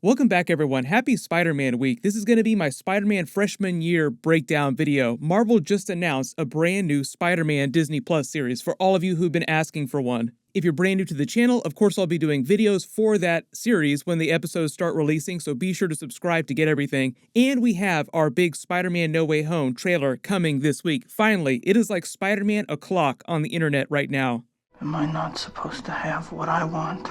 Welcome back, everyone. Happy Spider-Man week. This is going to be my Spider-Man freshman year breakdown video. Marvel just announced a brand new Spider-Man Disney Plus series for all of you who've been asking for one. If you're brand new to the channel, of course I'll be doing videos for that series when the episodes start releasing, so be sure to subscribe to get everything. And we have our big Spider-Man No Way Home trailer coming this week. Finally, it is like Spider-Man o'clock on the internet right now. Am I not supposed to have what I want?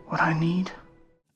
What I need?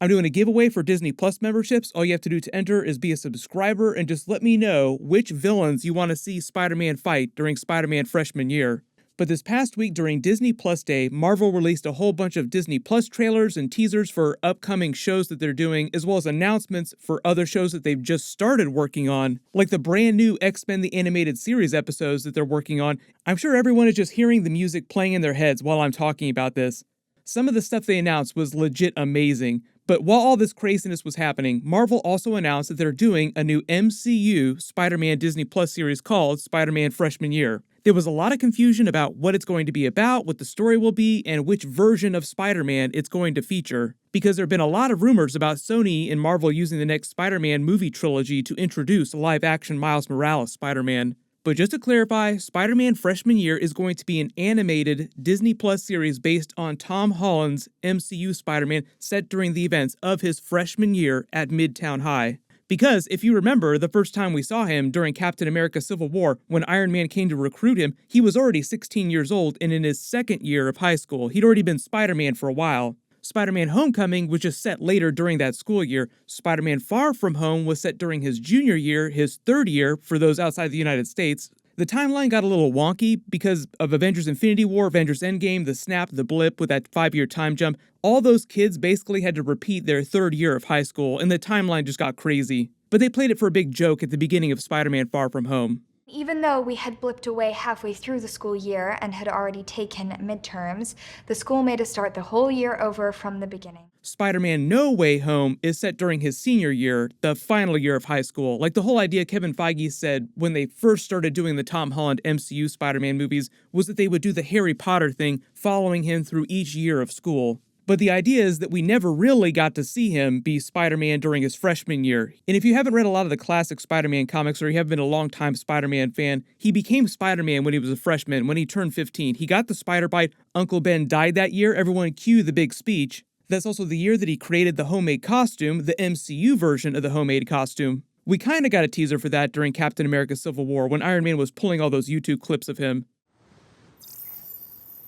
I'm doing a giveaway for Disney Plus memberships. All you have to do to enter is be a subscriber and just let me know which villains you want to see Spider-Man fight during Spider-Man freshman year. But this past week during Disney Plus Day, Marvel released a whole bunch of Disney Plus trailers and teasers for upcoming shows that they're doing, as well as announcements for other shows that they've just started working on, like the brand new X-Men the Animated Series episodes that they're working on. I'm sure everyone is just hearing the music playing in their heads while I'm talking about this. Some of the stuff they announced was legit amazing. But while all this craziness was happening, Marvel also announced that they're doing a new MCU Spider-Man Disney Plus series called Spider-Man Freshman Year. There was a lot of confusion about what it's going to be about, what the story will be, and which version of Spider-Man it's going to feature. Because there have been a lot of rumors about Sony and Marvel using the next Spider-Man movie trilogy to introduce a live-action Miles Morales Spider-Man. But just to clarify, Spider-Man Freshman Year is going to be an animated Disney Plus series based on Tom Holland's MCU Spider-Man set during the events of his freshman year at Midtown High. Because, if you remember, the first time we saw him during Captain America Civil War, when Iron Man came to recruit him, he was already 16 years old and in his second year of high school. He'd already been Spider-Man for a while. Spider-Man Homecoming was just set later during that school year. Spider-Man Far From Home was set during his junior year, his third year for those outside the United States. The timeline got a little wonky because of Avengers Infinity War, Avengers Endgame, the snap, the blip with that 5-year time jump. All those kids basically had to repeat their third year of high school, and the timeline just got crazy. But they played it for a big joke at the beginning of Spider-Man Far From Home. Even though we had blipped away halfway through the school year and had already taken midterms, the school made us start the whole year over from the beginning. Spider-Man No Way Home is set during his senior year, the final year of high school. Like the whole idea Kevin Feige said when they first started doing the Tom Holland MCU Spider-Man movies was that they would do the Harry Potter thing, following him through each year of school. But the idea is that we never really got to see him be Spider-Man during his freshman year. And if you haven't read a lot of the classic Spider-Man comics or you haven't been a long-time Spider-Man fan, he became Spider-Man when he was a freshman, when he turned 15. He got the spider bite, Uncle Ben died that year, everyone cue the big speech. That's also the year that he created the homemade costume, the MCU version of the homemade costume. We kinda got a teaser for that during Captain America Civil War when Iron Man was pulling all those YouTube clips of him.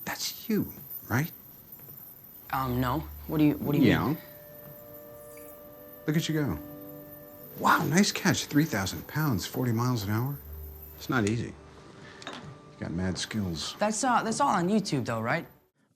That's you, right? No. What do you mean? Look at you go. Wow, nice catch. 3,000 pounds, 40 miles an hour. It's not easy. You got mad skills. That's all on YouTube though, right?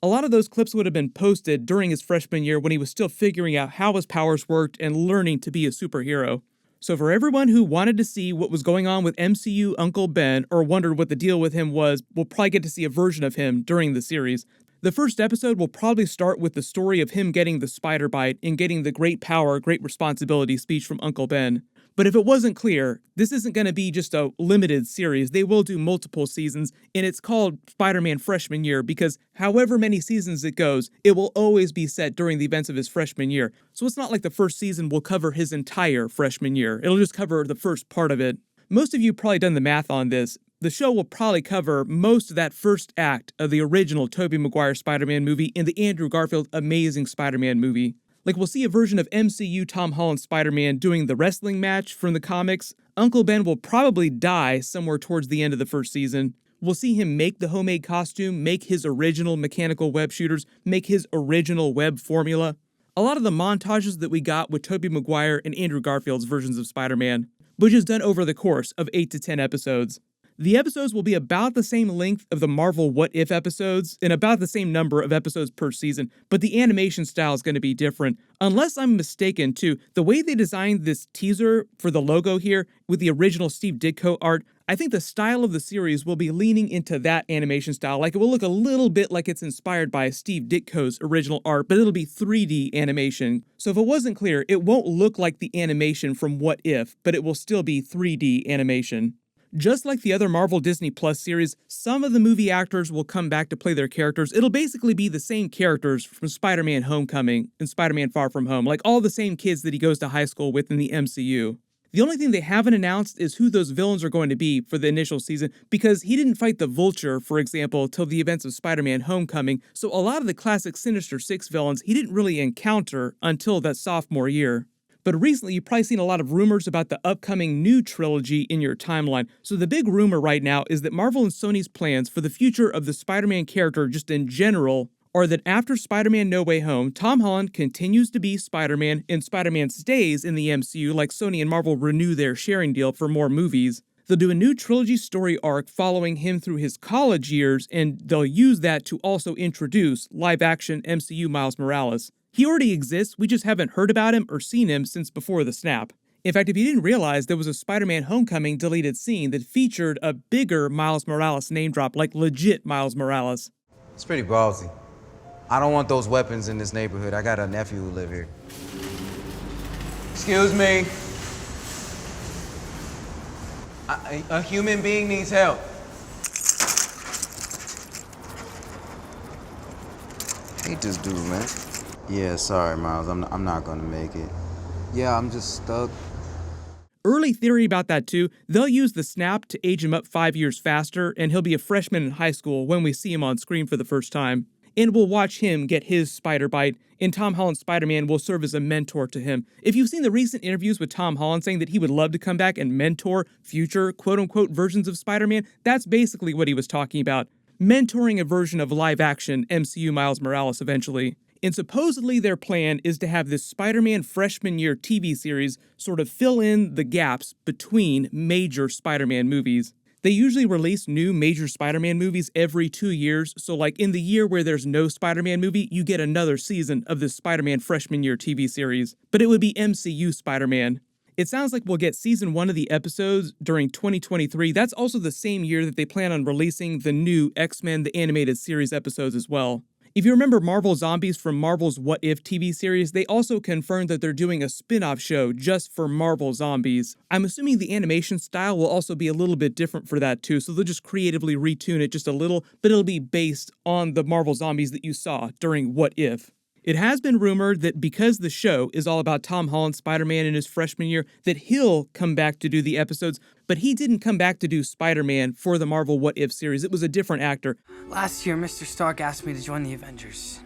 A lot of those clips would have been posted during his freshman year when he was still figuring out how his powers worked and learning to be a superhero. So for everyone who wanted to see what was going on with MCU Uncle Ben or wondered what the deal with him was, we'll probably get to see a version of him during the series. The first episode will probably start with the story of him getting the spider bite and getting the great power, great responsibility speech from Uncle Ben. But if it wasn't clear, this isn't going to be just a limited series. They will do multiple seasons, and it's called Spider-Man Freshman Year because however many seasons it goes, it will always be set during the events of his freshman year. So it's not like the first season will cover his entire freshman year. It'll just cover the first part of it. Most of you probably done the math on this. The show will probably cover most of that first act of the original Tobey Maguire Spider-Man movie and the Andrew Garfield Amazing Spider-Man movie. Like, we'll see a version of MCU Tom Holland Spider-Man doing the wrestling match from the comics. Uncle Ben will probably die somewhere towards the end of the first season. We'll see him make the homemade costume, make his original mechanical web shooters, make his original web formula. A lot of the montages that we got with Tobey Maguire and Andrew Garfield's versions of Spider-Man, which is done over the course of 8 to 10 episodes. The episodes will be about the same length of the Marvel What If episodes and about the same number of episodes per season, but the animation style is going to be different. Unless I'm mistaken, too, the way they designed this teaser for the logo here with the original Steve Ditko art, I think the style of the series will be leaning into that animation style. Like, it will look a little bit like it's inspired by Steve Ditko's original art, but it'll be 3D animation. So if it wasn't clear, it won't look like the animation from What If, but it will still be 3D animation. Just like the other Marvel Disney Plus series, some of the movie actors will come back to play their characters. It'll basically be the same characters from Spider-Man Homecoming and Spider-Man Far From Home, like all the same kids that he goes to high school with in the MCU. The only thing they haven't announced is who those villains are going to be for the initial season, because he didn't fight the Vulture, for example, till the events of Spider-Man Homecoming, so a lot of the classic Sinister Six villains he didn't really encounter until that sophomore year. But recently, you've probably seen a lot of rumors about the upcoming new trilogy in your timeline. So the big rumor right now is that Marvel and Sony's plans for the future of the Spider-Man character just in general are that after Spider-Man No Way Home, Tom Holland continues to be Spider-Man and Spider-Man stays in the MCU like Sony and Marvel renew their sharing deal for more movies. They'll do a new trilogy story arc following him through his college years, and they'll use that to also introduce live-action MCU Miles Morales. He already exists, we just haven't heard about him or seen him since before the snap. In fact, if you didn't realize, there was a Spider-Man Homecoming deleted scene that featured a bigger Miles Morales name drop, like legit Miles Morales. It's pretty ballsy. I don't want those weapons in this neighborhood. I got a nephew who live here. Excuse me. A human being needs help. Hate this dude, man. Yeah, sorry, Miles. I'm not gonna make it. Yeah, I'm just stuck. Early theory about that too, they'll use the snap to age him up 5 years faster, and he'll be a freshman in high school when we see him on screen for the first time. And we'll watch him get his spider bite, and Tom Holland's Spider-Man will serve as a mentor to him. If you've seen the recent interviews with Tom Holland saying that he would love to come back and mentor future quote-unquote versions of Spider-Man, that's basically what he was talking about. Mentoring a version of live-action MCU Miles Morales eventually. And supposedly their plan is to have this Spider-Man freshman year TV series sort of fill in the gaps between major Spider-Man movies. They usually release new major Spider-Man movies every 2 years, so like in the year where there's no Spider-Man movie, you get another season of this Spider-Man freshman year TV series. But it would be MCU Spider-Man. It sounds like we'll get season 1 of the episodes during 2023. That's also the same year that they plan on releasing the new X-Men the Animated Series episodes as well. If you remember Marvel Zombies from Marvel's What If TV series, they also confirmed that they're doing a spin-off show just for Marvel Zombies. I'm assuming the animation style will also be a little bit different for that too, so they'll just creatively retune it just a little, but it'll be based on the Marvel Zombies that you saw during What If. It has been rumored that because the show is all about Tom Holland's Spider-Man in his freshman year, that he'll come back to do the episodes, but he didn't come back to do Spider-Man for the Marvel What If series. It was a different actor. Last year, Mr. Stark asked me to join the Avengers.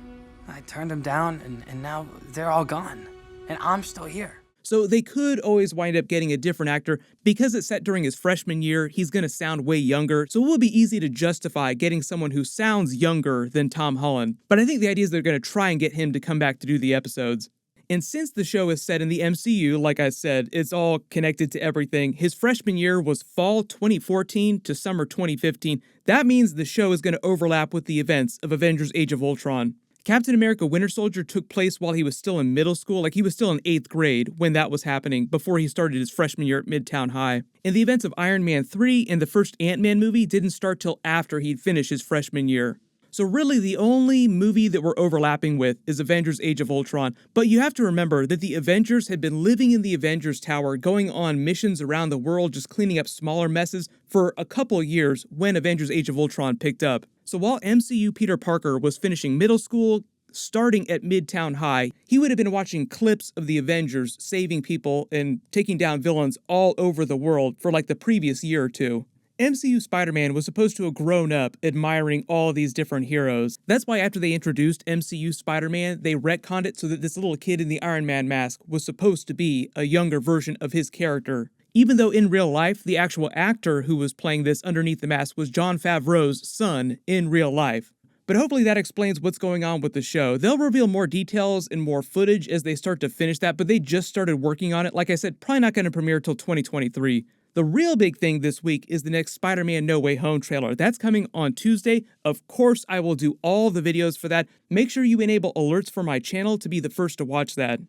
I turned him down, and now they're all gone. And I'm still here. So they could always wind up getting a different actor. Because it's set during his freshman year, he's going to sound way younger, so it will be easy to justify getting someone who sounds younger than Tom Holland. But I think the idea is they're going to try and get him to come back to do the episodes. And since the show is set in the MCU, like I said, it's all connected to everything. His freshman year was fall 2014 to summer 2015. That means the show is going to overlap with the events of Avengers Age of Ultron. Captain America Winter Soldier took place while he was still in middle school, like he was still in 8th grade when that was happening, before he started his freshman year at Midtown High. And the events of Iron Man 3 and the first Ant-Man movie didn't start till after he'd finished his freshman year. So really the only movie that we're overlapping with is Avengers Age of Ultron, but you have to remember that the Avengers had been living in the Avengers Tower, going on missions around the world, just cleaning up smaller messes for a couple years when Avengers Age of Ultron picked up. So while MCU Peter Parker was finishing middle school, starting at Midtown High, he would have been watching clips of the Avengers saving people and taking down villains all over the world for like the previous year or two. MCU Spider-Man was supposed to have grown up admiring all these different heroes. That's why after they introduced MCU Spider-Man, they retconned it so that this little kid in the Iron Man mask was supposed to be a younger version of his character. Even though in real life, the actual actor who was playing this underneath the mask was Jon Favreau's son in real life. But hopefully that explains what's going on with the show. They'll reveal more details and more footage as they start to finish that, but they just started working on it. Like I said, probably not going to premiere till 2023. The real big thing this week is the next Spider-Man No Way Home trailer. That's coming on Tuesday. Of course, I will do all the videos for that. Make sure you enable alerts for my channel to be the first to watch that.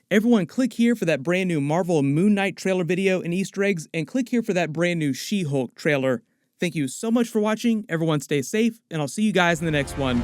Everyone click here for that brand new Marvel Moon Knight trailer video and Easter eggs, and click here for that brand new She-Hulk trailer. Thank you so much for watching. Everyone stay safe, and I'll see you guys in the next one.